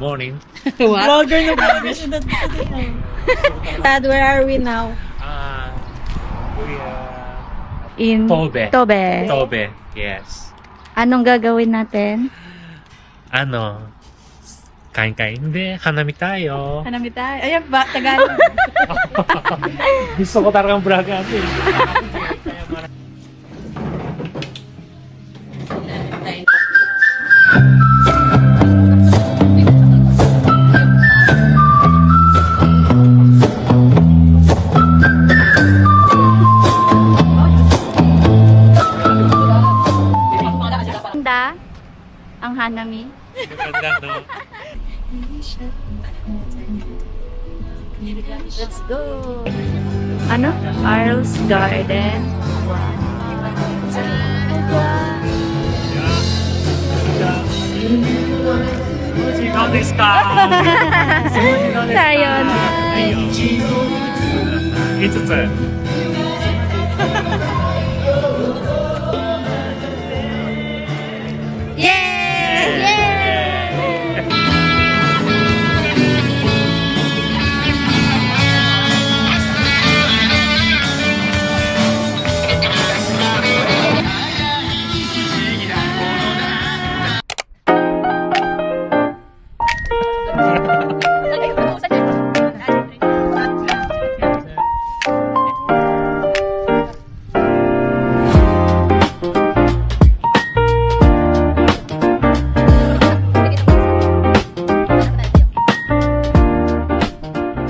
morning. What? Vlogger na ba? Dad, where are we now? We are In Tobe. Tobe. Tobe, yes. Anong gagawin natin? Ano? Kain-kain. Hindi, hanami tayo. Hanami tayo. Ayan ba? Tagalog. Gusto ko talagang braga eh. Ganda ang Hanami. Ganda, no? Let's go! Ano? Earl's Garden. Ikaw this ka! Tayo na. It's a Yay! Yay!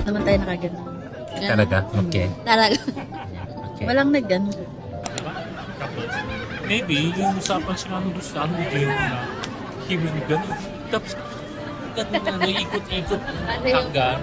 Naman tayo nakagano. Talaga? Okay. Talaga. Okay. Walang nagano. Maybe, yung usapan sila ano doon sa ano, yung hiwin gano'n. Tapos, gano'n na, ikot-ikot hanggang